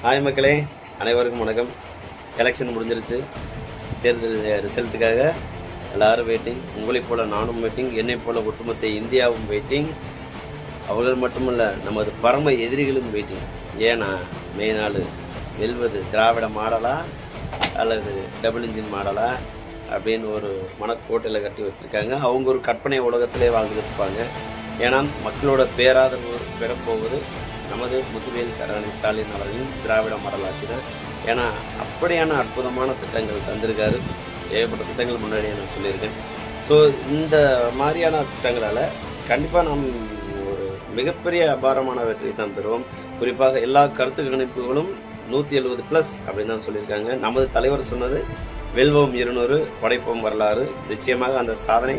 Hi மக்களே, அனைவருக்கும் வணக்கம். எலெக்ஷன் முடிஞ்சிருச்சு. தேர்தல் ரிசல்ட்டுக்காக எல்லாரும் வெயிட்டிங். உங்களைப் போல நானும் வெயிட்டிங், என்னை போல ஒட்டுமொத்த இந்தியாவும் வெயிட்டிங். அவர்கள் மட்டுமல்ல, நமது பரம எதிரிகளும் வெயிட்டிங். ஏன்னா மே நாள் வெல்வது திராவிட மாடலா அல்லது டபுள் இன்ஜின் மாடலா அப்படின்னு ஒரு மனக்கோட்டையில் கட்டி வச்சுருக்காங்க. அவங்க ஒரு கற்பனை உலகத்திலே வாழ்ந்துட்டு இருப்பாங்க. ஏன்னா மக்களோட பேராதரவு பெறப்போவது நமது முத்துவேல் கருணாநிதி ஸ்டாலின் அவர்களின் திராவிட மாடல் ஆட்சி தான். ஏன்னா அப்படியான அற்புதமான திட்டங்கள் தந்திருக்காரு. ஏகப்பட்ட திட்டங்கள் முன்னாடியே நான் சொல்லியிருக்கேன். ஸோ இந்த மாதிரியான திட்டங்களால் கண்டிப்பாக நாம் ஒரு மிகப்பெரிய அபாரமான வெற்றி தான் பெறுவோம். குறிப்பாக எல்லா கருத்து கணிப்புகளும் 170+ அப்படின்னு தான் சொல்லியிருக்காங்க. நமது தலைவர் சொன்னது வெல்வோம் 200 படைப்போம் வரலாறு. நிச்சயமாக அந்த சாதனை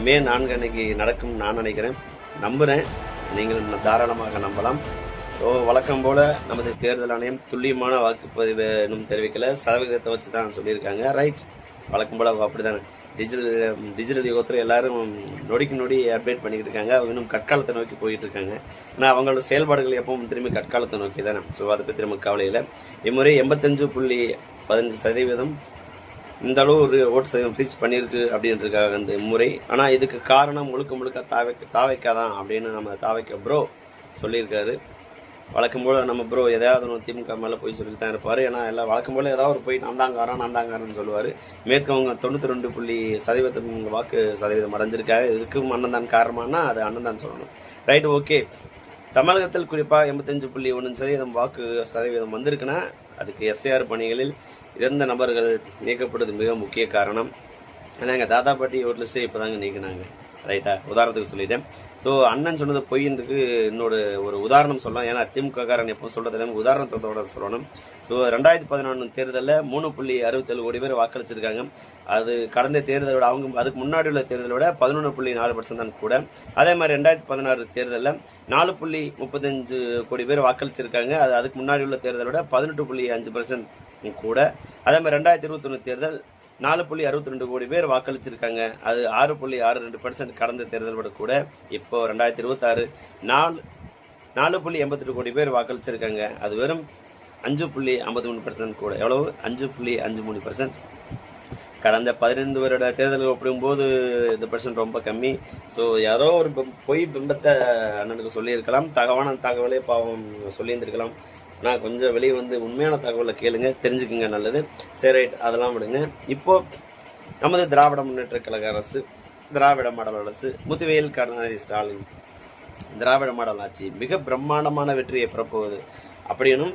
மே 4 அன்னைக்கு நடக்கும் நான் நினைக்கிறேன், நம்புகிறேன். நீங்கள் தாராளமாக நம்பலாம். ஸோ வழக்கம் போல் நமது தேர்தல் ஆணையம் துல்லியமான வாக்குப்பதிவு இன்னும் தெரிவிக்கலை, சதவீதத்தை வச்சு தான் சொல்லியிருக்காங்க. ரைட், வழக்கம் போல் அப்படி தானே. டிஜிட்டல் யுகத்தில் எல்லாரும் நொடிக்கு நொடி அப்டேட் பண்ணிக்கிட்டு இருக்காங்க. அவங்க இன்னும் கற்காலத்தை நோக்கி போயிட்டு இருக்காங்க. ஆனால் அவங்களோட செயல்பாடுகள் எப்பவும் திரும்பி கற்காலத்தை நோக்கி தானே. ஸோ அதை பற்றி நமக்கு கவலை இல்லை. இம்முறை 85.15% இந்த அளவு ஒரு ஓட்டு சதவீதம் ரீச் பண்ணியிருக்கு அப்படின்ட்டுருக்காங்க இந்த முறை. ஆனால் இதுக்கு காரணம் முழுக்க தாவைக்காதான் அப்படின்னு நம்ம தாவைக்க ப்ரோ சொல்லியிருக்காரு. வழக்கம் போல் நம்ம ப்ரோ எதையாவது ஒன்று திமுக மேலே போய் சொல்லிட்டு தான் இருப்பார். ஏன்னா எல்லாம் வழக்கம் போல் ஏதாவது ஒரு போய் நான் தாங்காரன்னு சொல்லுவார். மேற்கவங்க 92.2% வாக்கு சதவீதம் அடைஞ்சிருக்காங்க. இதுக்கும் அண்ணன் தான் காரணமானா அது அண்ணன் தான் சொல்லணும். Right, okay. தமிழகத்தில் குறிப்பாக 85.1% வாக்கு சதவீதம் வந்திருக்குன்னா அதுக்கு எஸ்ஐஆர் பணிகளில் இறந்த நபர்கள் நீக்கப்படுவது மிக முக்கிய காரணம். ஏன்னா எங்கள் தாத்தா பாட்டி ஒரு லிஸ்ட்டே இப்போ தாங்க நீக்கினாங்க. ரைட்டா, உதாரணத்துக்கு சொல்லிட்டேன். ஸோ அண்ணன் சொன்னது பொய்ன்றதுக்கு இன்னொரு ஒரு உதாரணம் சொல்லலாம். ஏன்னா திமுககாரன் எப்போ சொல்கிறது எனக்கு உதாரணத்தோட சொல்லணும். ஸோ 2011 தேர்தலில் 3.67 கோடி பேர் வாக்களிச்சிருக்காங்க. அது கடந்த தேர்தலோட அவங்க அதுக்கு முன்னாடி உள்ள தேர்தலோட 11.4% தான் கூட. அதே மாதிரி 2016 தேர்தலில் 4.35 கோடி பேர் வாக்களிச்சிருக்காங்க. அது அதுக்கு முன்னாடி உள்ள தேர்தலோட 18.5% கூட. அதே மாதிரி 2021 தேர்தல் 4.62 கோடி பேர் வாக்களிச்சிருக்காங்க. அது 6.62% கடந்த தேர்தலோட கூட. இப்போ 2026 4.88 கோடி பேர் வாக்களிச்சிருக்காங்க. அது வெறும் 5.53% கூட. எவ்வளவு? 5.53%. கடந்த 15 வருட தேர்தல்கள் ஒப்பிடும்போது இந்த பர்சன்ட் ரொம்ப கம்மி. ஸோ யாரோ ஒரு பொய் பிம்பத்தை அண்ணனுக்கு சொல்லியிருக்கலாம். தகவலே பாவம் சொல்லியிருந்திருக்கலாம். நான் கொஞ்சம் வெளியே வந்து உண்மையான தகவலை கேளுங்க, தெரிஞ்சுக்குங்க, நல்லது. சரி, ரைட், அதெல்லாம் விடுங்க. இப்போது நமது திராவிட முன்னேற்ற கழக அரசு, திராவிட மாடல் அரசு, முத்துவேல் கருணாநிதி ஸ்டாலின் திராவிட மாடல் ஆட்சி மிக பிரம்மாண்டமான வெற்றியை பெறப்போகுது அப்படின்னும்